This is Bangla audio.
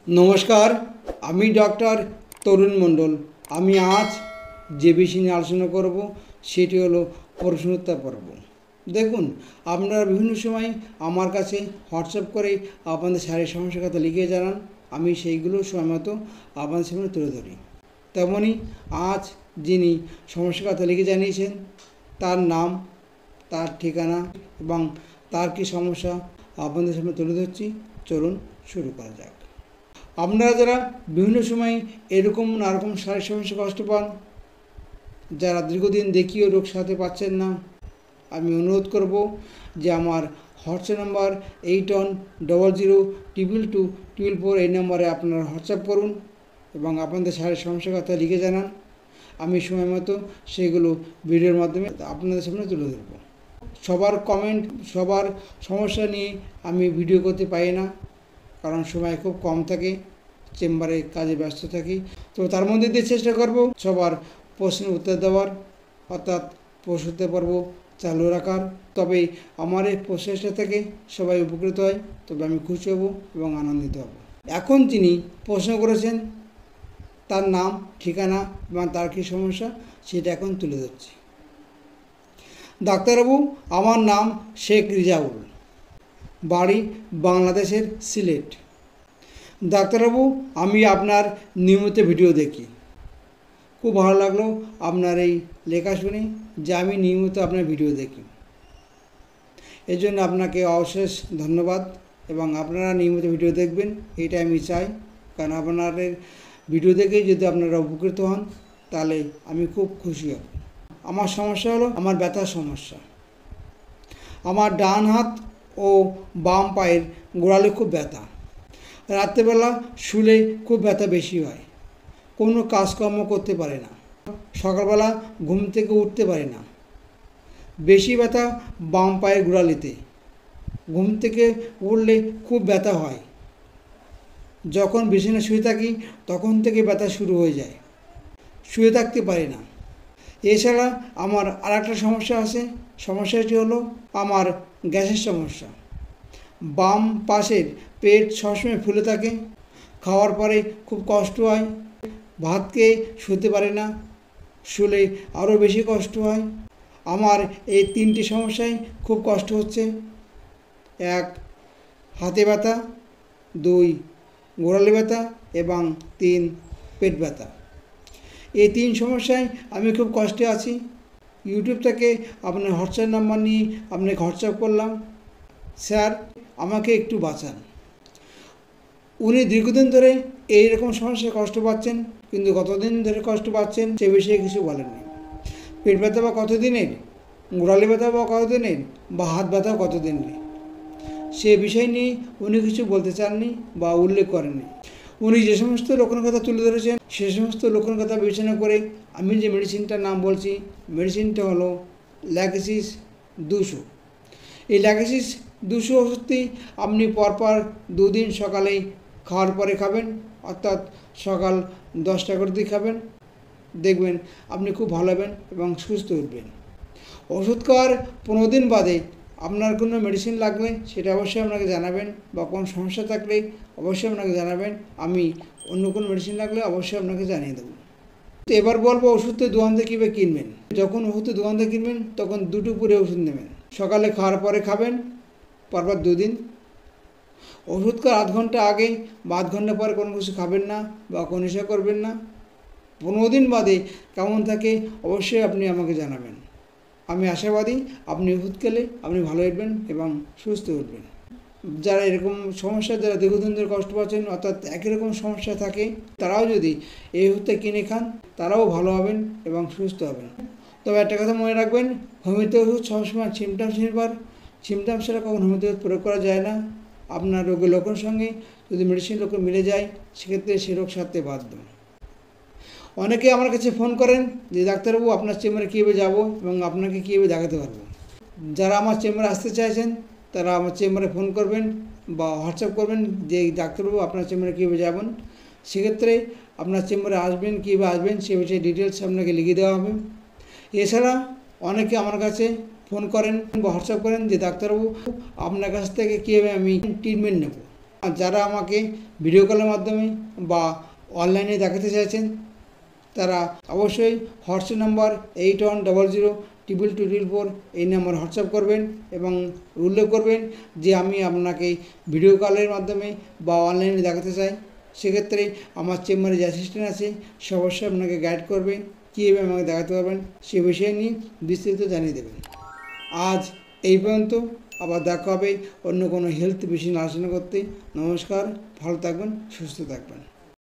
নমস্কার, আমি ডক্টর তরুণ মণ্ডল। আমি আজ যে বিষয় নিয়ে আলোচনা করব সেটি হলো প্রশ্ন উত্তর পর্ব। দেখুন, আপনারা বিভিন্ন সময় আমার কাছে হোয়াটসঅ্যাপ করে আপনাদের শারীরিক সমস্যার কথা লিখে জানান, আমি সেইগুলো সময় মতো আপনাদের সামনে তুলে ধরি। তেমনই আজ যিনি সমস্যার কথা লিখে জানিয়েছেন তার নাম, তার ঠিকানা এবং তার কী সমস্যা আপনাদের সামনে তুলে ধরছি। চলুন শুরু করা যাক। আপনারা যারা বিভিন্ন সময় এরকম নারকম শারীরিক সমস্যা কষ্ট পান, যারা দীর্ঘদিন দেখিয়েও রোগ সারাতে পারছেন না, আমি অনুরোধ করব যে আমার হোয়াটসঅ্যাপ নাম্বার 8100222244 এই নম্বরে আপনারা হোয়াটসঅ্যাপ করুন এবং আপনাদের শারীরিক সমস্যার কথা লিখে জানান। আমি সময় মতো সেগুলো ভিডিওর মাধ্যমে আপনাদের সামনে তুলে ধরব। সবার কমেন্ট, সবার সমস্যা নিয়ে আমি ভিডিও করতে পারি না, কারণ সময় খুব কম থাকে, চেম্বারে কাজে ব্যস্ত থাকি। তো তার মধ্যে দিয়ে চেষ্টা করব সবার প্রশ্নের উত্তর দেওয়ার, অর্থাৎ প্রশ্ন উত্তর পর্ব চালু রাখার। তবে আমার এই প্রচেষ্টা থেকে সবাই উপকৃত হয়, তবে আমি খুশি হব এবং আনন্দিত হব। এখন যিনি প্রশ্ন করেছেন তার নাম, ঠিকানা এবং তার কী সমস্যা সেটা এখন তুলে ধরছি। ডাক্তারবাবু, আমার নাম শেখ রিজাউল, বাড়ি বাংলাদেশের সিলেট। ডাক্তারবাবু, আমি আপনার নিয়মিত ভিডিও দেখি। খুব ভালো লাগলো আপনার এই লেখা শুনে যে আমি নিয়মিত আপনার ভিডিও দেখি। এর জন্য আপনাকে অশেষ ধন্যবাদ এবং আপনারা নিয়মিত ভিডিও দেখবেন এটা আমি চাই, কারণ আপনাদের ভিডিও দেখেই যদি আপনারা উপকৃত হন তাহলে আমি খুব খুশি হব। আমার সমস্যা হলো আমার ব্যথার সমস্যা। আমার ডান হাত ও বাম পায়ের গোড়ালি খুব ব্যথা। রাত্রেবেলা শুলে খুব ব্যথা বেশি হয়, কোনো কাজকর্ম করতে পারে না। সকালবেলা ঘুম থেকে উঠতে পারে না। বেশি ব্যথা বাম পায়ের গোড়ালিতে, ঘুম থেকে উঠলে খুব ব্যথা হয়। যখন বিছানায় শুয়ে থাকি তখন থেকে ব্যথা শুরু হয়ে যায়, শুয়ে থাকতে পারি না। এছাড়া আমার আরেকটা সমস্যা আছে, সমস্যাটি হলো আমার গ্যাসের সমস্যা। বাম পাশের পেট সবসময় ফুলে থাকে, খাওয়ার পরে খুব কষ্ট হয়, ভাত খেয়ে শুতে পারে না, শুলে আরও বেশি কষ্ট হয়। আমার এই তিনটি সমস্যায় খুব কষ্ট হচ্ছে। 1 হাতে ব্যথা, 2 গোড়ালি ব্যথা এবং 3 পেট ব্যথা। এই 3 সমস্যায় আমি খুব কষ্টে আছি। ইউটিউব থেকে আপনার হোয়াটসঅ্যাপ নাম্বার নিয়ে আপনাকে হোয়াটসঅ্যাপ করলাম, স্যার আমাকে একটু বাঁচান। উনি দীর্ঘদিন ধরে এইরকম সমস্যায় কষ্ট পাচ্ছেন, কিন্তু কতদিন ধরে কষ্ট পাচ্ছেন সে বিষয়ে কিছু বলেননি। পেট ব্যথা বা কতদিনের, গোড়ালি ব্যথা বা কতদিনের, বা হাত ব্যথা কতদিনের, সে বিষয় নিয়ে উনি কিছু বলতে চাননি বা উল্লেখ করেননি। উনি যে সমস্ত লক্ষণের কথা তুলে ধরেছেন সে সমস্ত লক্ষণের কথা বিবেচনা করে আমি যে মেডিসিনটার নাম বলছি, মেডিসিনটা হলো ল্যাগেসিস 200। এই ল্যাগেসিস 200 ওষুধটি আপনি পরপর 2 দিন সকালেই খাওয়ার পরে খাবেন, অর্থাৎ সকাল 10টা করে দিয়ে খাবেন। দেখবেন আপনি খুব ভালো হবেন এবং সুস্থ উঠবেন। ওষুধ খাওয়ার 15 দিন বাদে আপনার কোনো মেডিসিন লাগলে সেটা অবশ্যই আপনাকে জানাবেন, বা কোনো সমস্যা থাকলে অবশ্যই আপনাকে জানাবেন। আমি অন্য কোনো মেডিসিন লাগলে অবশ্যই আপনাকে জানিয়ে দেবো। তো এবার বলবো ওষুধের দোকান থেকে কীভাবে কিনবেন। যখন ওষুধের দোকান থেকে কিনবেন তখন 2 টুকরে ওষুধ নেবেন, সকালে খাওয়ার পরে খাবেন পরপর 2 দিন। ওষুধ খাওয়ার আধ ঘন্টা আগে বা আধ ঘন্টা পরে কোনো কিছু খাবেন না বা কোনো নেশা করবেন না। 15 দিন বাদে কেমন থাকে অবশ্যই আপনি আমাকে জানাবেন। আমি আশাবাদী আপনি ওষুধ খেলে আপনি ভালো উঠবেন এবং সুস্থ উঠবেন। যারা এরকম সমস্যা, যারা দীর্ঘদিন ধরে কষ্ট পাচ্ছেন, অর্থাৎ একই রকম সমস্যা থাকে, তারাও যদি এই ওষুধটা কিনে খান তারাও ভালো হবেন এবং সুস্থ হবেন। তবে একটা কথা মনে রাখবেন, হোমিওপ্যাথি ওষুধ সবসময় সিমটমস নির্ভর, সিমটমস ছাড়া কখন হোমিওপ্যাথি প্রয়োগ করা যায় না। আপনার রোগের লক্ষণের সঙ্গে যদি মেডিসিন লক্ষণ মিলে যায় সেক্ষেত্রে সে রোগ সারতে বাধ্য। অনেকে আমার কাছে ফোন করেন যে ডাক্তারবাবু আপনার চেম্বারে কীভাবে যাব এবং আপনাকে কীভাবে দেখাতে পারবো। যারা আমার চেম্বারে আসতে চাইছেন তারা আমার চেম্বারে ফোন করবেন বা হোয়াটসঅ্যাপ করবেন যে ডাক্তারবাবু আপনার চেম্বারে কীভাবে যাবেন। সেক্ষেত্রে আপনার চেম্বারে আসবেন, কীভাবে আসবেন সে বিষয়ে ডিটেলস আপনাকে লিখে দেওয়া হবে। এছাড়া অনেকে আমার কাছে ফোন করেন বা হোয়াটসঅ্যাপ করেন যে ডাক্তারবাবু আপনার কাছ থেকে কীভাবে আমি ট্রিটমেন্ট নেব। আর যারা আমাকে ভিডিও কলের মাধ্যমে বা অনলাইনে দেখাতে চাইছেন তারা অবশ্যই হোয়াটসঅ্যাপ নাম্বার 8100222244 এই নাম্বার হোয়াটসঅ্যাপ করবেন এবং উল্লেখ করবেন যে আমি আপনাকে ভিডিও কলের মাধ্যমে বা অনলাইনে দেখাতে চাই। সেক্ষেত্রে আমার চেম্বারে যে অ্যাসিস্ট্যান্ট আছে সে অবশ্যই আপনাকে গাইড করবে, কীভাবে আমাকে দেখাতে পারবেন সে বিষয়ে নিয়ে বিস্তারিত জানিয়ে দেবেন। আজ এই পর্যন্ত, আবার দেখা হবে অন্য কোনো হেলথ বিষয় নিয়ে আলোচনা করতে। নমস্কার, ভালো থাকবেন, সুস্থ থাকবেন।